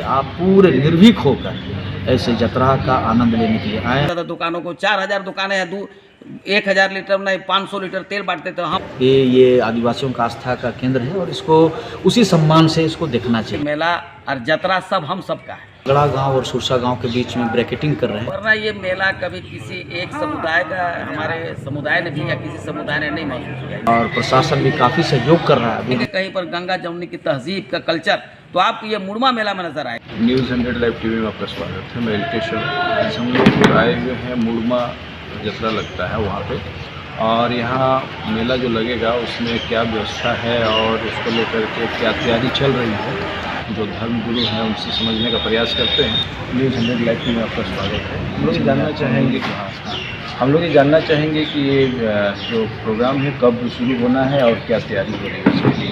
आप पूरे निर्भीक होकर ऐसे जतरा का आनंद लेने के लिए आए। दुकानों को 4000 दुकानें हैं, 1000 लीटर नहीं 500 लीटर तेल बांटते तो हम ये आदिवासियों का आस्था का केंद्र है और इसको उसी सम्मान से इसको देखना चाहिए। मेला और जतरा सब हम सबका है। नगड़ा गांव और सुरसा गांव के बीच में ब्रैकेटिंग कर रहे हैं, वरना ये मेला कभी किसी एक समुदाय का हमारे समुदाय ने भी या किसी समुदाय ने नहीं महसूस किया और प्रशासन भी काफ़ी सहयोग कर रहा है। कहीं पर गंगा जमुनी की तहजीब का कल्चर तो आपको ये मुड़मा मेला में नजर आए। न्यूज़ 100 लाइव टीवी में आपका स्वागत है। मैं एलकेशन आज हम लोग आए हुए हैं मुड़मा जतरा लगता है वहाँ पे, और यहाँ मेला जो लगेगा उसमें क्या व्यवस्था है और उसको लेकर के क्या तैयारी चल रही है, जो धर्म गुरु हैं उनसे समझने का प्रयास करते हैं। न्यूज़ 100 लाइव टीवी में आपका स्वागत है। हम लोग ये जानना चाहेंगे कि ये जो प्रोग्राम है कब शुरू होना है और क्या तैयारी हो रही है उसकी।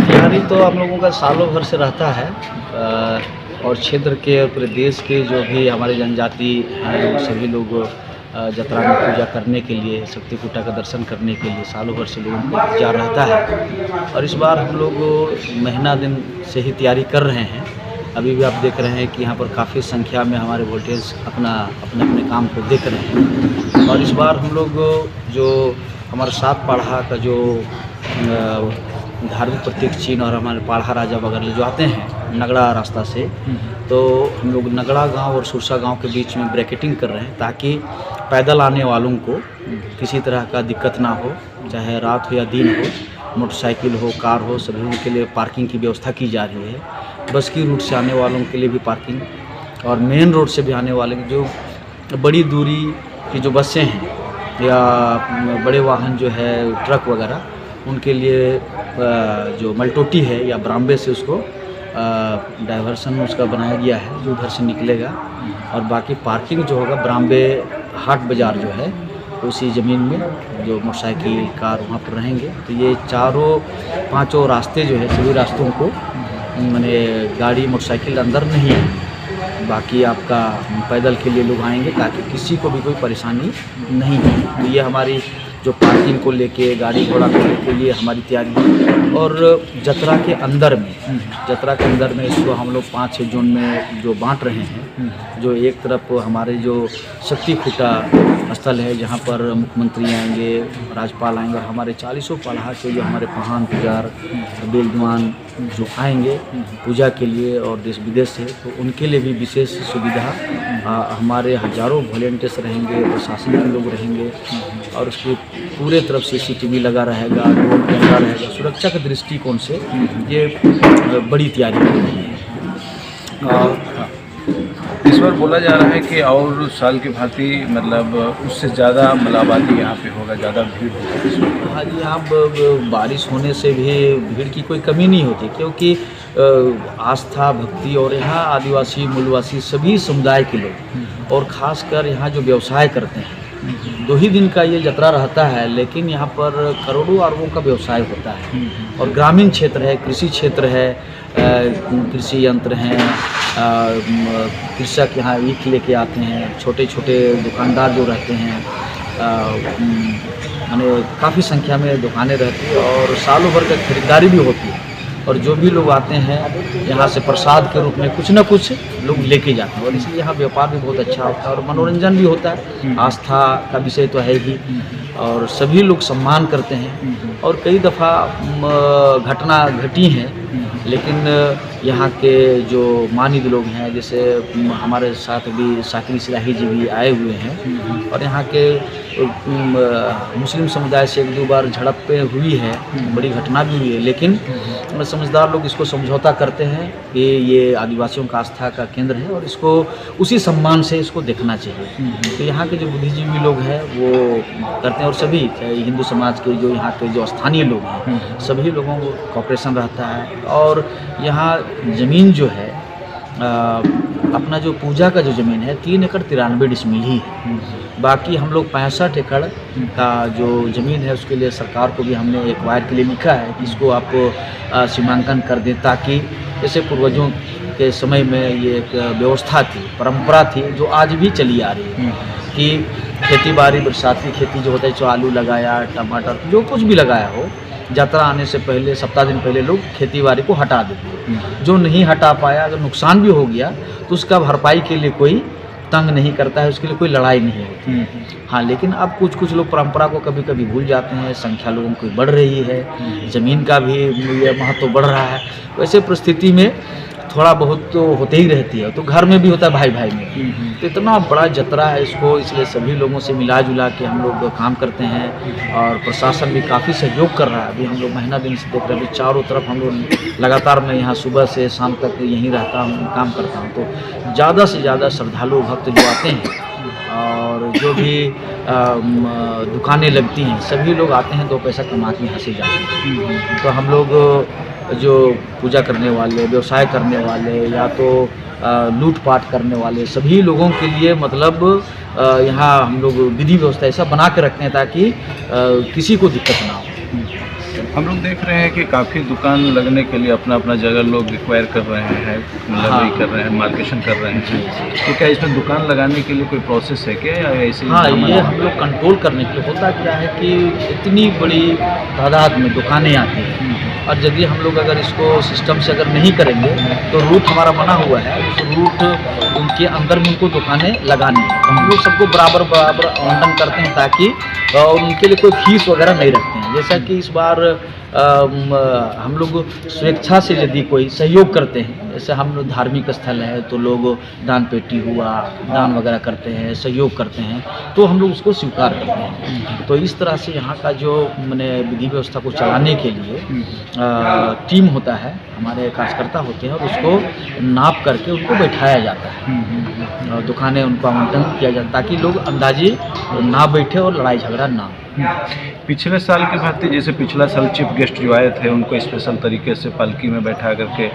तैयारी तो हम लोगों का सालों भर से रहता है और क्षेत्र के और पूरे देश के जो भी हमारे जनजाति हैं सभी लोग जतरा में पूजा करने के लिए, शक्तिकूटा का दर्शन करने के लिए सालों भर से लोगों का इंतजार रहता है। और इस बार हम लोग महीना दिन से ही तैयारी कर रहे हैं। अभी भी आप देख रहे हैं कि यहाँ पर काफ़ी संख्या में हमारे वोल्टेज अपने काम को देख रहे हैं। और इस बार हम लोग जो हमारे सात पाढ़ा का जो धार्मिक प्रतीक चिन्ह और हमारे पाढ़ा राजा वगैरह जो आते हैं नगड़ा रास्ता से, तो हम लोग नगड़ा गांव और सुरसा गांव के बीच में ब्रैकेटिंग कर रहे हैं ताकि पैदल आने वालों को किसी तरह का दिक्कत ना हो, चाहे रात हो या दिन हो, मोटरसाइकिल हो, कार हो, सभी के लिए पार्किंग की व्यवस्था की जा रही है। बस की रूट से आने वालों के लिए भी पार्किंग, और मेन रोड से भी आने वाले जो बड़ी दूरी की जो बसें हैं या बड़े वाहन जो है ट्रक वगैरह, उनके लिए जो मलटोटी है या ब्राम्बे से उसको डाइवर्सन उसका बनाया गया है जो उधर से निकलेगा। और बाकी पार्किंग जो होगा ब्राम्बे हाट बाज़ार जो है उसी ज़मीन में जो मोटरसाइकिल कार वहाँ पर रहेंगे। तो ये पांचों रास्ते जो है सभी रास्तों को मैंने गाड़ी मोटरसाइकिल अंदर नहीं है, बाकी आपका पैदल के लिए लोग आएंगे ताकि किसी को भी कोई परेशानी नहीं हो। तो ये हमारी जो पार्किंग को लेके, गाड़ी घोड़ा को लेके ये हमारी तैयारी है। और जतरा के अंदर में इसको हम लोग 5-6 जोन में जो बांट रहे हैं। जो एक तरफ हमारे जो शक्तिकूटा स्थल है जहाँ पर मुख्यमंत्री आएंगे, राज्यपाल आएंगे, और हमारे 40 पाढ़ा के जो हमारे प्रधान पुजार बेलद्वान जो आएंगे पूजा के लिए और देश विदेश से, तो उनके लिए भी विशेष सुविधा हमारे हजारों वॉलेंटियर्स रहेंगे, प्रशासन के लोग रहेंगे, और उसकी पूरे तरफ CCTV लगा रहेगा, ड्रोन कैमरा रहेगा। सुरक्षा के दृष्टिकोण से ये बड़ी तैयारी हो रही है। इस बार बोला जा रहा है कि और साल की भांति मतलब उससे ज़्यादा आबादी यहाँ पे होगा, ज़्यादा भीड़ होगी। हाँ जी, यहाँ बारिश होने से भी भीड़ की कोई कमी नहीं होती, क्योंकि आस्था भक्ति और यहाँ आदिवासी मूलवासी सभी समुदाय के लोग, और ख़ासकर यहाँ जो व्यवसाय करते हैं 2 ही दिन का ये जतरा रहता है, लेकिन यहाँ पर करोड़ों अरबों का व्यवसाय होता है। और ग्रामीण क्षेत्र है, कृषि क्षेत्र है, कृषि यंत्र हैं, कृषक यहाँ ईख लेके आते हैं, छोटे छोटे दुकानदार जो रहते हैं, माने काफ़ी संख्या में दुकानें रहती है और सालों भर का खरीदारी भी होती है। और जो भी लोग आते हैं यहाँ से प्रसाद के रूप में कुछ न कुछ लोग लेके जाते हैं, और इसलिए यहाँ व्यापार भी बहुत अच्छा होता है और मनोरंजन भी होता है। आस्था का विषय तो है ही, और सभी लोग सम्मान करते हैं। और कई दफ़ा घटना घटी हैं, लेकिन यहाँ के जो मानिद लोग हैं, जैसे हमारे साथ भी साकिर सिराही जी भी आए हुए हैं, और यहाँ के मुस्लिम समुदाय से 1-2 बार झड़पें हुई है, बड़ी घटना भी हुई है, लेकिन समझदार लोग इसको समझौता करते हैं कि ये आदिवासियों का आस्था का केंद्र है और इसको उसी सम्मान से इसको देखना चाहिए। तो यहाँ के जो बुद्धिजीवी लोग हैं वो करते हैं, और सभी हिंदू समाज के जो यहाँ के जो स्थानीय लोग हैं सभी लोगों को कॉपरेशन रहता है। और यहाँ ज़मीन जो है अपना जो पूजा का जो ज़मीन है 3 एकड़ 93 डिसमिल ही है। बाकी हम लोग 65 एकड़ का जो ज़मीन है उसके लिए सरकार को भी हमने एक वायर के लिए लिखा है कि इसको आप सीमांकन कर दें, ताकि जैसे पूर्वजों के समय में ये एक व्यवस्था थी, परंपरा थी जो आज भी चली आ रही है कि खेती बाड़ी बरसाती खेती जो होता है, जो आलू लगाया, टमाटर, जो कुछ भी लगाया हो, यात्रा आने से पहले सप्ताह दिन पहले लोग खेती बाड़ी को हटा देते हैं। जो नहीं हटा पाया, अगर नुकसान भी हो गया तो उसका भरपाई के लिए कोई तंग नहीं करता है, उसके लिए कोई लड़ाई नहीं होती। हाँ, लेकिन अब कुछ लोग परंपरा को कभी कभी भूल जाते हैं, संख्या लोगों की बढ़ रही है, ज़मीन का भी महत्व बढ़ रहा है। वैसे परिस्थिति में थोड़ा बहुत तो होते ही रहती है, तो घर में भी होता है, भाई भाई में। तो इतना बड़ा जतरा है इसको, इसलिए सभी लोगों से मिला जुला के हम लोग काम करते हैं और प्रशासन भी काफ़ी सहयोग कर रहा है। अभी हम लोग महीना दिन से देख रहे हैं, अभी चारों तरफ हम लोग लगातार, मैं यहाँ सुबह से शाम तक यहीं रहता हूँ, काम करता हूँ। तो ज़्यादा से ज़्यादा श्रद्धालु भक्त जो आते हैं और जो भी दुकानें लगती हैं, सभी लोग आते हैं, 2 पैसा कमा के यहाँ से जाते हैं। तो हम लोग जो पूजा करने वाले, व्यवसाय करने वाले या तो लूटपाट करने वाले, सभी लोगों के लिए मतलब यहाँ हम लोग विधि व्यवस्था ऐसा बना के रखते हैं ताकि किसी को दिक्कत ना हो। हम लोग देख रहे हैं कि काफ़ी दुकान लगने के लिए अपना अपना जगह लोग रिक्वायर कर रहे हैं, मतलब हाँ। वही कर रहे हैं, मार्केशन कर रहे हैं। तो क्या इसमें दुकान लगाने के लिए कोई प्रोसेस है क्या, या ऐसे ही हाँ, नाम ये हम लोग कंट्रोल करने के लिए होता क्या है कि इतनी बड़ी तादाद में दुकानें आती हैं और यदि हम लोग अगर इसको सिस्टम से अगर नहीं करेंगे तो रूट हमारा बना हुआ है, उस रूट उनके अंदर में उनको दुकानें लगानी है। तो हम लोग सबको बराबर आवंटन करते हैं ताकि उनके लिए कोई फीस वगैरह नहीं रखते हैं। जैसा कि इस बार हम लोग स्वेच्छा से यदि कोई सहयोग करते हैं, जैसे हम लोग धार्मिक स्थल है तो लोग दान पेटी हुआ, दान वगैरह करते हैं, सहयोग करते हैं, तो हम लोग उसको स्वीकार करते हैं। तो इस तरह से यहाँ का जो मैंने विधि व्यवस्था को चलाने के लिए टीम होता है, हमारे कार्यकर्ता होते हैं और उसको नाप करके उनको बैठाया जाता है और दुकानें उनको आवंटन किया जाता है ताकि लोग अंदाजी ना बैठे और लड़ाई झगड़ा ना हो। पिछले साल की भांति, जैसे पिछला साल चीफ गेस्ट जो आए थे उनको स्पेशल तरीके से पालकी में बैठा करके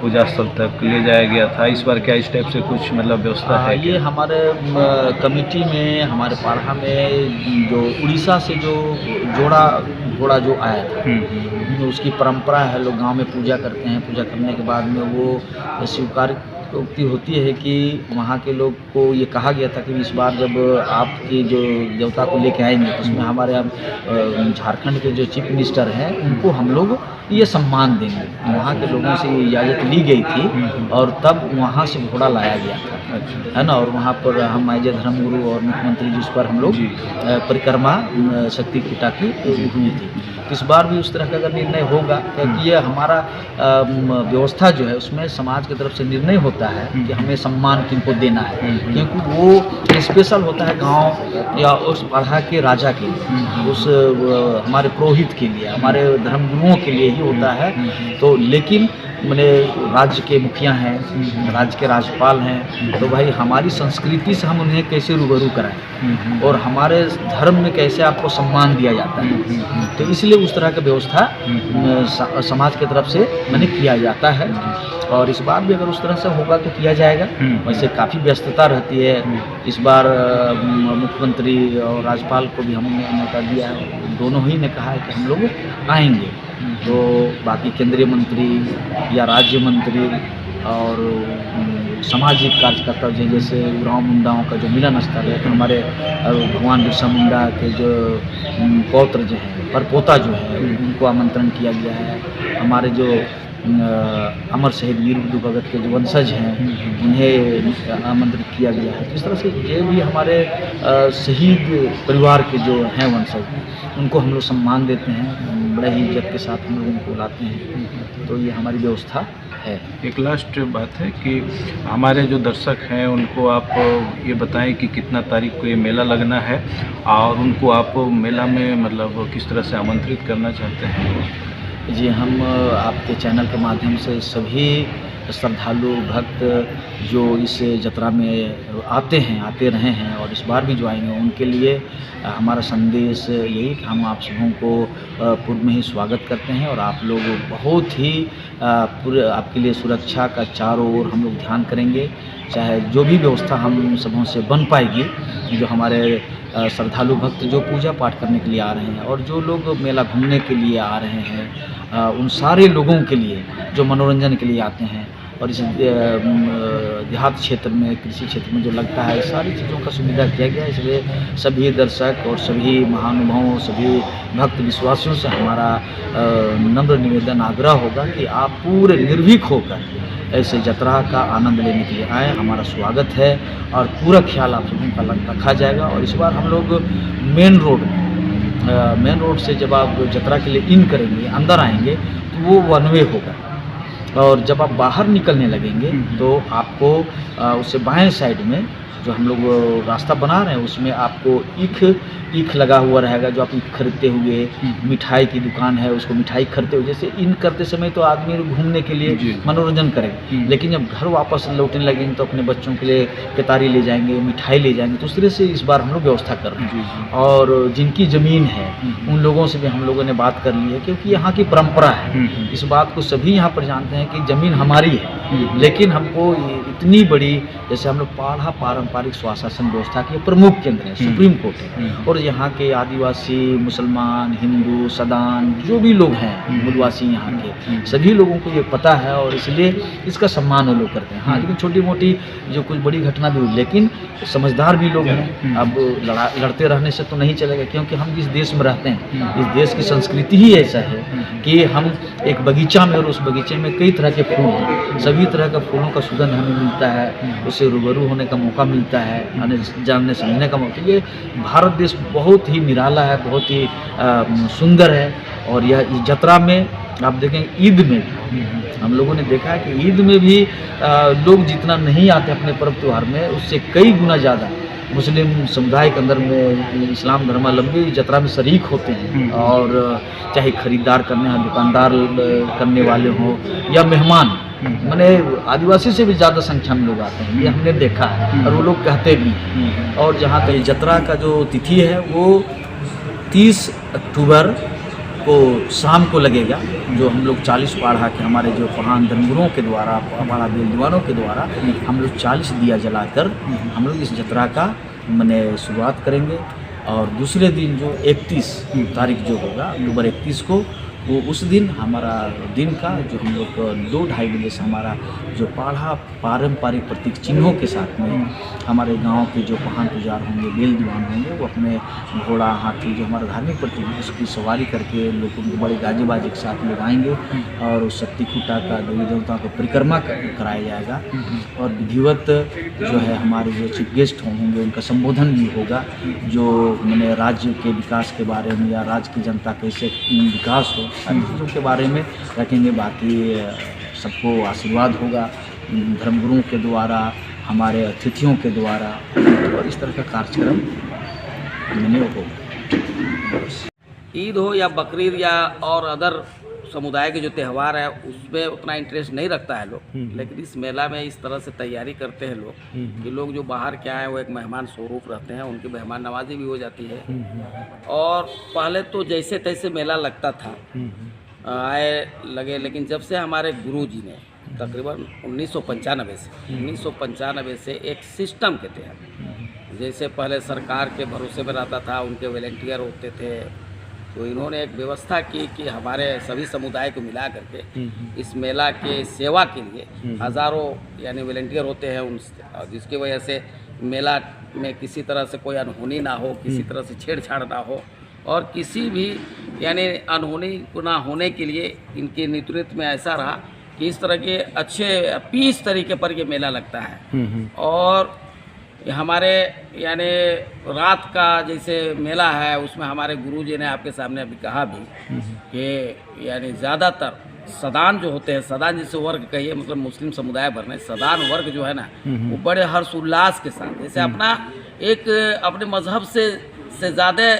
पूजा स्थल तक ले जाया गया था, इस बार क्या इस टाइप से कुछ मतलब व्यवस्था है? ये हमारे कमेटी में, हमारे पाढ़ा में जो उड़ीसा से जो घोड़ा जो आया था, तो उसकी परंपरा है, लोग गांव में पूजा करते हैं, पूजा करने के बाद में वो स्वीकार उक्ति होती है कि वहाँ के लोग को ये कहा गया था कि इस बार जब आपके जो देवता को लेके आएंगे तो उसमें हमारे झारखंड के जो चीफ मिनिस्टर हैं उनको हम लोग ये सम्मान देंगे। वहाँ के लोगों से ये इजाज़त ली गई थी और तब वहाँ से घोड़ा लाया गया था, है ना। और वहाँ पर हम एज धर्मगुरु और मुख्यमंत्री जिस पर हम लोग परिक्रमा शक्ति पीठा की हुई थी। इस बार भी उस तरह का अगर निर्णय होगा, क्योंकि ये हमारा व्यवस्था जो है उसमें समाज की तरफ से निर्णय होता है कि हमें सम्मान किनको देना है, क्योंकि वो स्पेशल होता है गांव या उस पाढ़ा के राजा के लिए, उस हमारे पुरोहित के लिए, हमारे धर्मगुरुओं के लिए ही होता है। तो लेकिन मैंने राज्य के मुखिया हैं, राज्य के राज्यपाल हैं, तो भाई हमारी संस्कृति से हम उन्हें कैसे रूबरू कराएं और हमारे धर्म में कैसे आपको सम्मान दिया जाता है, तो इसलिए उस तरह की व्यवस्था समाज की तरफ से मैंने किया जाता है। और इस बार भी अगर उस तरह से होगा तो किया जाएगा। वैसे काफ़ी व्यस्तता रहती है। इस बार मुख्यमंत्री और राज्यपाल को भी हमने न्योता दिया है, दोनों ही ने कहा है कि हम लोग आएंगे। तो बाकी केंद्रीय मंत्री या राज्य मंत्री और सामाजिक कार्यकर्ता जैसे उरांव मुंडाओं का जो मिलन स्थल है, तो हमारे भगवान बिरसा मुंडा के जो पौत्र जो हैं, परपोता जो है, उनको आमंत्रण किया गया है। हमारे जो अमर शहीद वीर बुद्धू भगत के जो वंशज हैं उन्हें आमंत्रित किया गया है। इस तरह से ये भी हमारे शहीद परिवार के जो हैं वंशज, उनको हम लोग सम्मान देते हैं, बड़े ही इज्जत के साथ हम लोग उनको बुलाते हैं। तो ये हमारी व्यवस्था है। एक लास्ट बात है कि हमारे जो दर्शक हैं उनको आप ये बताएं कि कितना तारीख को ये मेला लगना है और उनको आप मेला में मतलब किस तरह से आमंत्रित करना चाहते हैं? जी, हम आपके चैनल के माध्यम से सभी श्रद्धालु भक्त जो इस जत्रा में आते रहे हैं और इस बार भी जो आएंगे, उनके लिए हमारा संदेश यही कि हम आप सबों को पूर्व में ही स्वागत करते हैं और आप लोग बहुत ही पूरे आपके लिए सुरक्षा का चारों ओर हम लोग ध्यान करेंगे। चाहे जो भी व्यवस्था हम सबों से बन पाएगी, जो हमारे श्रद्धालु भक्त जो पूजा पाठ करने के लिए आ रहे हैं और जो लोग मेला घूमने के लिए आ रहे हैं, उन सारे लोगों के लिए जो मनोरंजन के लिए आते हैं, और इस देहात क्षेत्र में, कृषि क्षेत्र में जो लगता है, सारी चीज़ों का सुविधा किया गया है। इसलिए सभी दर्शक और सभी महानुभावों, सभी भक्त विश्वासियों से हमारा नम्र निवेदन, आग्रह होगा कि आप पूरे निर्भीक होकर ऐसे यात्रा का आनंद लेने के लिए आएँ। हमारा स्वागत है और पूरा ख्याल आप सभी का रखा जाएगा। और इस बार हम लोग मेन रोड से जब आप यात्रा के लिए इन करेंगे, अंदर आएंगे, तो वो वन वे होगा। और जब आप बाहर निकलने लगेंगे तो आपको उससे बाएं साइड में जो हम लोग रास्ता बना रहे हैं, उसमें आपको ईख लगा हुआ रहेगा। जो आप ईख खरीदते हुए, मिठाई की दुकान है, उसको मिठाई खरीदते हुए, जैसे इन करते समय तो आदमी घूमने के लिए मनोरंजन करेंगे, लेकिन जब घर वापस लौटने लगेंगे तो अपने बच्चों के लिए केतारी ले जाएंगे, मिठाई ले जाएंगे। तो उस तरह से इस बार हम लोग व्यवस्था कर रहे हैं। और जिनकी ज़मीन है उन लोगों से भी हम लोगों ने बात कर ली है, क्योंकि यहाँ की परंपरा है, इस बात को सभी यहाँ पर जानते हैं कि ज़मीन हमारी है, लेकिन हमको इतनी बड़ी, जैसे हम लोग पाढ़ा पारंपरिक स्वशासन व्यवस्था के प्रमुख केंद्र है, सुप्रीम कोर्ट है। और यहाँ के आदिवासी, मुसलमान, हिंदू, सदान, जो भी लोग हैं मूलवासी यहाँ के, सभी लोगों को ये पता है और इसलिए इसका सम्मान वो लोग करते हैं। हाँ, लेकिन छोटी मोटी जो कुछ बड़ी घटना भी हुई, लेकिन समझदार भी लोग हैं। अब लड़ते रहने से तो नहीं चलेगा, क्योंकि हम जिस देश में रहते हैं, इस देश की संस्कृति ही ऐसा है कि हम एक बगीचा में, और उस बगीचे में कई तरह के फूल हैं, सभी तरह का फूलों का सुगंध हमें मिलता है, उससे रूबरू होने का मौका मिलता है, जानने समझने का मौका। ये भारत देश बहुत ही निराला है, बहुत ही सुंदर है। और यह यात्रा में आप देखें, ईद में हम लोगों ने देखा है कि ईद में भी लोग जितना नहीं आते अपने पर्व त्यौहार में, उससे कई गुना ज़्यादा मुस्लिम समुदाय के अंदर में इस्लाम धर्मावलंबी यात्रा में शरीक होते हैं। और चाहे खरीदार करने हों, दुकानदार करने वाले हों, या मेहमान, मैंने आदिवासी से भी ज़्यादा संख्या में लोग आते हैं, ये हमने देखा है और वो लोग कहते भी हैं। और जहाँ तक यात्रा का जो तिथि है वो 30 अक्टूबर को शाम को लगेगा। जो हम लोग 40 पाढ़ा के हमारे जो महान धर्मगुरुओं के द्वारा, हमारा बेलदीवानों के द्वारा हम लोग 40 दिया जलाकर हम लोग इस यात्रा का मैंने शुरुआत करेंगे। और दूसरे दिन जो 31 तारीख जो होगा, अक्टूबर 31 को, वो उस दिन हमारा दिन का जो हम लोग 2-2:30 बजे से हमारा जो पाढ़ा पारंपरिक प्रतीक चिन्हों के साथ में हमारे गांव के जो महान पुजार होंगे, बेल दीवान होंगे, वो अपने घोड़ा, हाथी, जो हमारा धार्मिक प्रतीक है, उसकी सवारी करके लोगों को बड़े गाजे बाजे के साथ लोग आएंगे और उस शक्ति खूटा का, देवी देवताओं को परिक्रमा कराया जाएगा। और विधिवत जो है हमारे जो चीफ गेस्ट होंगे उनका संबोधन भी होगा, जो मैंने राज्य के विकास के बारे में या राज्य की जनता कैसे विकास हो, सारी चीज़ों के बारे में रखेंगे। बाकी सबको आशीर्वाद होगा धर्मगुरुओं के द्वारा, हमारे अतिथियों के द्वारा, और इस तरह का कार्यक्रम मैंने होगा। ईद हो या बकरीद या और अदर समुदाय के जो त्यौहार है, उसमें उतना इंटरेस्ट नहीं रखता है लोग, लेकिन इस मेला में इस तरह से तैयारी करते हैं लोग कि लोग जो बाहर के आए वो एक मेहमान स्वरूप रहते हैं, उनकी मेहमान नवाजी भी हो जाती है। और पहले तो जैसे तैसे मेला लगता था, आए लगे, लेकिन जब से हमारे गुरुजी ने तकरीबन 1995 से एक सिस्टम के तहत, जैसे पहले सरकार के भरोसे में रहता था, उनके वॉलंटियर होते थे, तो इन्होंने एक व्यवस्था की कि हमारे सभी समुदाय को मिला करके इस मेला के सेवा के लिए हज़ारों यानी वॉलंटियर होते हैं उनसे, जिसकी वजह से मेला में किसी तरह से कोई अनहोनी ना हो, किसी तरह से छेड़छाड़ ना हो, और किसी भी यानी अनहोनी को ना होने के लिए इनके नेतृत्व में ऐसा रहा कि इस तरह के अच्छे पीस तरीके पर ये मेला लगता है। और हमारे यानी रात का जैसे मेला है, उसमें हमारे गुरुजी ने आपके सामने अभी कहा भी कि यानी ज़्यादातर सदान जो होते हैं, सदान जिसे वर्ग कहिए, मतलब मुस्लिम समुदाय भर में सदान वर्ग जो है ना, वो बड़े हर्ष उल्लास के साथ, जैसे अपना एक अपने मजहब से ज़्यादा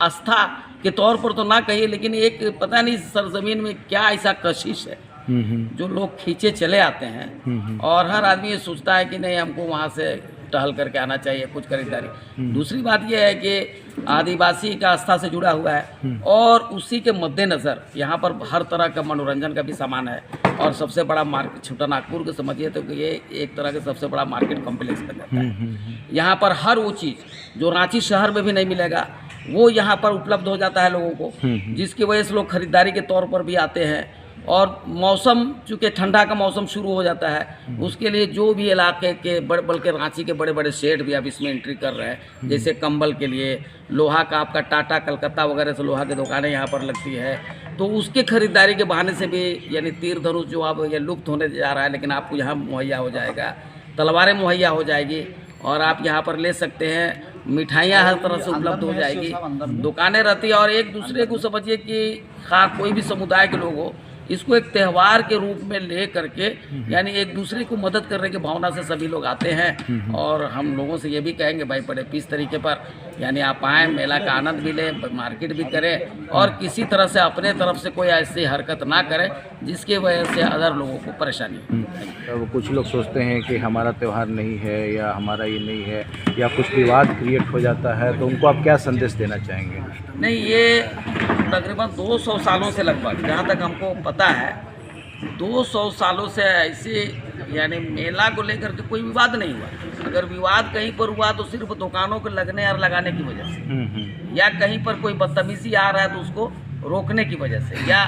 आस्था के तौर पर तो ना कहिए, लेकिन एक पता नहीं सरजमीन में क्या ऐसा कशिश है जो लोग खींचे चले आते हैं। और हर आदमी ये सोचता है कि नहीं, हमको वहाँ से टहल करके आना चाहिए, कुछ खरीदारी। दूसरी बात यह है कि आदिवासी का आस्था से जुड़ा हुआ है, और उसी के मद्देनज़र यहाँ पर हर तरह का मनोरंजन का भी सामान है। और सबसे बड़ा मार्केट छोटा नागपुर को समझिए तो ये एक तरह का सबसे बड़ा मार्केट कॉम्प्लेक्स बन जाता है। यहाँ पर हर वो चीज़ जो रांची शहर में भी नहीं मिलेगा, वो यहाँ पर उपलब्ध हो जाता है लोगों को, जिसकी वजह से लोग खरीदारी के तौर पर भी आते हैं। और मौसम चूँकि ठंडा का मौसम शुरू हो जाता है, उसके लिए जो भी इलाके के बल्कि रांची के बड़े बड़े शेड भी अब इसमें एंट्री कर रहे हैं। जैसे कंबल के लिए लोहा का आपका टाटा कलकत्ता वगैरह से लोहा की दुकानें यहाँ पर लगती है, तो उसके खरीदारी के बहाने से भी यानी तीर धनुष जो अब ये लुप्त होने जा रहा है, लेकिन आपको यहाँ मुहैया हो जाएगा, तलवारें मुहैया हो जाएगी और आप यहाँ पर ले सकते हैं। मिठाइयाँ हर तरह से उपलब्ध हो जाएगी, दुकानें रहती है और एक दूसरे को समझिए कि कोई भी समुदाय के लोग हो, इसको एक त्यौहार के रूप में ले करके यानी एक दूसरे को मदद करने की भावना से सभी लोग आते हैं। और हम लोगों से ये भी कहेंगे भाई बड़े पीस तरीके पर यानी आप आएँ, मेला का आनंद भी लें, मार्केट भी करें और किसी तरह से अपने तरफ से कोई ऐसी हरकत ना करें जिसकी वजह से अदर लोगों को परेशानी हो। अब कुछ लोग सोचते हैं कि हमारा त्यौहार नहीं है या हमारा ये नहीं है या कुछ विवाद क्रिएट हो जाता है, तो उनको आप क्या संदेश देना चाहेंगे? नहीं, ये तकरीबन 200 सालों से लगभग जहाँ तक हमको पता है 200 सालों से ऐसे यानी मेला को लेकर के कोई विवाद नहीं हुआ। अगर विवाद कहीं पर हुआ तो सिर्फ दुकानों के लगने और लगाने की वजह से या कहीं पर कोई बदतमीजी आ रहा है तो उसको रोकने की वजह से या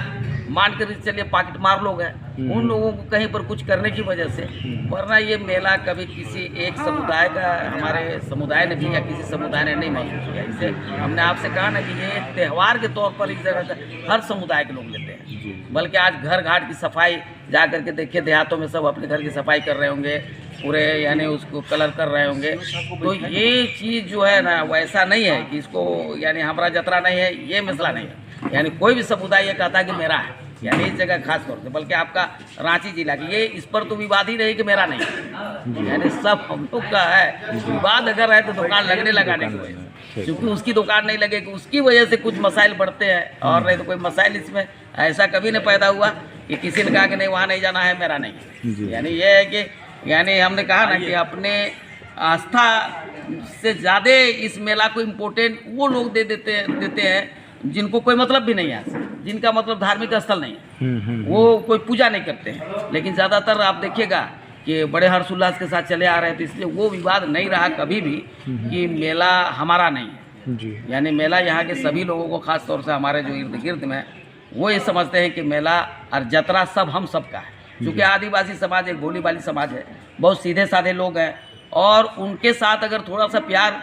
मान कर चलिए पॉकेट मार लोग हैं उन लोगों को कहीं पर कुछ करने की वजह से। वरना ये मेला कभी किसी एक समुदाय का हमारे समुदाय ने भी या किसी समुदाय ने नहीं महसूस किया। इससे हमने आपसे कहा ना कि ये एक त्यौहार के तौर पर इस जगह हर समुदाय के लोग लेते हैं। बल्कि आज घर घाट की सफाई जा करके देखिए, देहातों में सब अपने घर की सफाई कर रहे होंगे, पूरे यानी उसको कलर कर रहे होंगे। तो ये चीज़ जो है ना वैसा नहीं है कि इसको यानी हमारा जतरा नहीं है, ये मसला नहीं है। यानी कोई भी समुदाय ये कहता है कि मेरा है, यानी इस जगह खास तौर से, बल्कि आपका रांची जिला की ये इस पर तो विवाद ही नहीं कि मेरा नहीं है, यानी सब हम लोग का है। विवाद अगर है तो दुकान लगने लगाने की वजह से, क्योंकि उसकी दुकान नहीं लगेगी उसकी वजह से कुछ मसाइल बढ़ते हैं और नहीं तो कोई मसाइल इसमें ऐसा कभी नहीं पैदा हुआ कि किसी ने कहा कि नहीं वहाँ नहीं जाना है, मेरा नहीं। यानी ये है कि यानी हमने कहा ना कि अपने आस्था से ज़्यादा इस मेला को इम्पोर्टेंट वो लोग देते हैं जिनको कोई मतलब भी नहीं है, जिनका मतलब धार्मिक स्थल नहीं है, वो कोई पूजा नहीं करते हैं। लेकिन ज़्यादातर आप देखिएगा कि बड़े हर्षोल्लास के साथ चले आ रहे हैं, तो इसलिए वो विवाद नहीं रहा कभी भी कि मेला हमारा नहीं है जी। यानी मेला यहाँ के सभी लोगों को, खास तौर से हमारे जो इर्द गिर्द में वो ये समझते हैं कि मेला और जतरा सब हम सब का है। क्योंकि आदिवासी समाज एक भोली भाली समाज है, बहुत सीधे साधे लोग हैं और उनके साथ अगर थोड़ा सा प्यार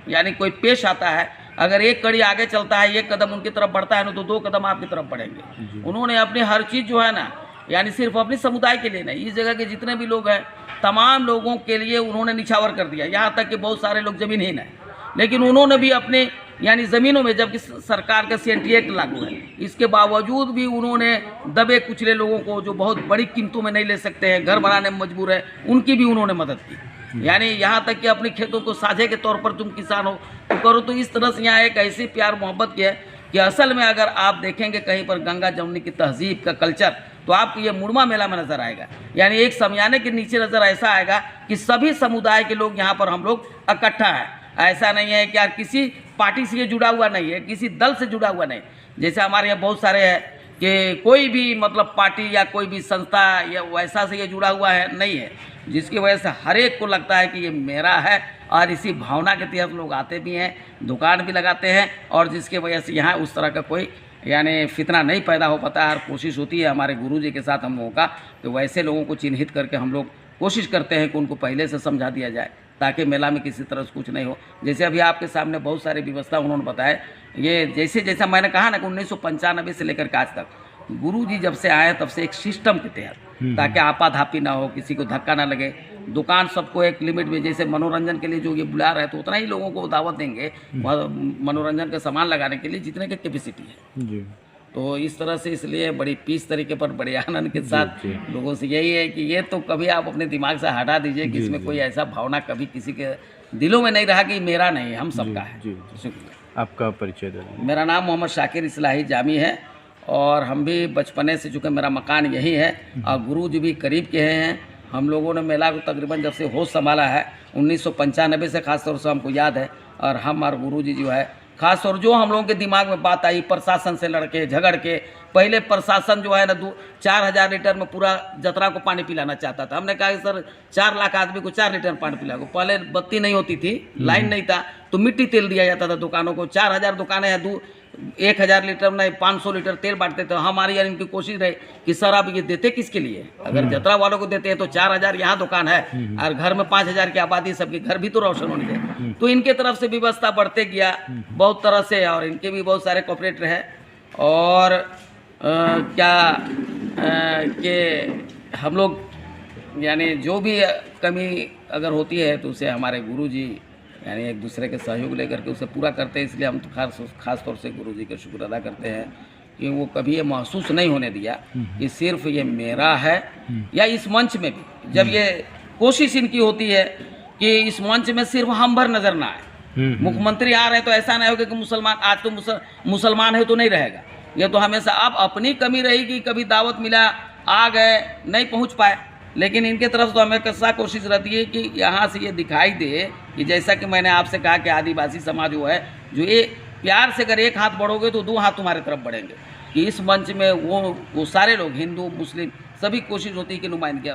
यानी कोई पेश आता है, अगर एक कड़ी आगे चलता है, एक कदम उनकी तरफ बढ़ता है ना, तो 2 कदम आपकी तरफ बढ़ेंगे। उन्होंने अपनी हर चीज़ जो है ना यानी सिर्फ अपने समुदाय के लिए नहीं, इस जगह के जितने भी लोग हैं तमाम लोगों के लिए उन्होंने निछावर कर दिया। यहाँ तक कि बहुत सारे लोग जमीनहीन हैं, लेकिन उन्होंने भी अपने यानी ज़मीनों में, जबकि सरकार का CNT एक्ट लागू है, इसके बावजूद भी उन्होंने दबे कुचले लोगों को जो बहुत बड़ी कीमतों में नहीं ले सकते हैं, घर बनाने में मजबूर है, उनकी भी उन्होंने मदद की। यानी यहाँ तक कि अपने खेतों को साझे के तौर पर तुम किसान हो तो करो। तो इस तरह से यहाँ एक ऐसी प्यार मोहब्बत की है कि असल में अगर आप देखेंगे कहीं पर गंगा जमुनी की तहजीब का कल्चर, तो आपको ये मुड़मा मेला में नज़र आएगा। यानी एक समियाने के नीचे नज़र ऐसा आएगा कि सभी समुदाय के लोग यहाँ पर हम लोग इकट्ठा हैं। ऐसा नहीं है कि यार किसी पार्टी से ये जुड़ा हुआ नहीं है, किसी दल से जुड़ा हुआ नहीं। जैसे हमारे यहाँ बहुत सारे हैं कि कोई भी मतलब पार्टी या कोई भी संस्था या वैसा से ये जुड़ा हुआ है नहीं है, जिसकी वजह से हर एक को लगता है कि ये मेरा है और इसी भावना के तहत लोग आते भी हैं, दुकान भी लगाते हैं और जिसकी वजह से यहाँ उस तरह का कोई यानी फितना नहीं पैदा हो पाता है। और कोशिश होती है हमारे गुरुजी के साथ हम लोगों का, तो वैसे लोगों को चिन्हित करके हम लोग कोशिश करते हैं कि उनको पहले से समझा दिया जाए ताकि मेला में किसी तरह से कुछ नहीं हो। जैसे अभी आपके सामने बहुत सारी व्यवस्था उन्होंने बताया, ये जैसा मैंने कहा ना कि 1995 से लेकर के आज तक गुरुजी जब से आए तब से एक सिस्टम के तहत, ताकि आपाधापी ना हो, किसी को धक्का ना लगे, दुकान सबको एक लिमिट में, जैसे मनोरंजन के लिए जो ये बुला रहे हैं तो उतना ही लोगों को दावत देंगे मनोरंजन का सामान लगाने के लिए जितने की कैपेसिटी है जी। तो इस तरह से इसलिए बड़ी पीस तरीके पर बड़े आनंद के साथ लोगों से यही है कि ये तो कभी आप अपने दिमाग से हटा दीजिए कि इसमें कोई ऐसा भावना कभी किसी के दिलों में नहीं रहा कि मेरा नहीं है, हम सबका है। शुक्रिया। आपका परिचय दें। मेरा नाम मोहम्मद शाकिर इस्लाही जामी है और हम भी बचपने से, चूँकि मेरा मकान यही है और गुरु जी भी करीब के हैं। हम लोगों ने मेला को तकरीबन जब से होश संभाला है 1995 से खास तौर से हमको याद है। और हम और गुरु जी जो है खास और जो हम लोगों के दिमाग में बात आई, प्रशासन से लड़के झगड़ के, पहले प्रशासन जो है ना 4,000 लीटर में पूरा जतरा को पानी पिलाना चाहता था। हमने कहा कि सर 4 लाख आदमी को 4 लीटर पानी पिलाओ। पहले बत्ती नहीं होती थी, लाइन नहीं था, तो मिट्टी तेल दिया जाता था दुकानों को। 4,000 दुकानें हैं, 1000 लीटर नहीं 500 लीटर तेल बांटते थे। हमारी यार इनकी कोशिश रही कि सर आप ये देते किसके लिए? अगर जतरा वालों को देते हैं तो 4000 यहाँ दुकान है और घर में 5000 की आबादी, सबके घर भी तो रोशन होने चाहिए। तो इनके तरफ से व्यवस्था बढ़ते गया बहुत तरह से, और इनके भी बहुत सारे कॉपरेटर है। और कि हम लोग यानी जो भी कमी अगर होती है तो उसे हमारे गुरुजी यानी एक दूसरे के सहयोग लेकर के उसे पूरा करते हैं। इसलिए हम तो खास तौर से गुरुजी का शुक्र अदा करते हैं कि वो कभी ये महसूस नहीं होने दिया कि सिर्फ ये मेरा है। या इस मंच में भी जब ये कोशिश इनकी होती है कि इस मंच में सिर्फ हम भर नजर ना आए, मुख्यमंत्री आ रहे हैं तो ऐसा नहीं होगा कि मुसलमान आज तो मुसलमान है तो नहीं रहेगा। ये तो हमेशा अब अपनी कमी रहेगी, कभी दावत मिला आ गए नहीं पहुंच पाए, लेकिन इनके तरफ तो हमें कैसा कोशिश रहती है कि यहाँ से ये दिखाई दे कि जैसा कि मैंने आपसे कहा कि आदिवासी समाज वो है जो ये प्यार से अगर एक हाथ बढ़ोगे तो 2 हाथ तुम्हारे तरफ बढ़ेंगे। कि इस मंच में वो सारे लोग हिंदू मुस्लिम सभी कोशिश होती है कि नुमाइंदगी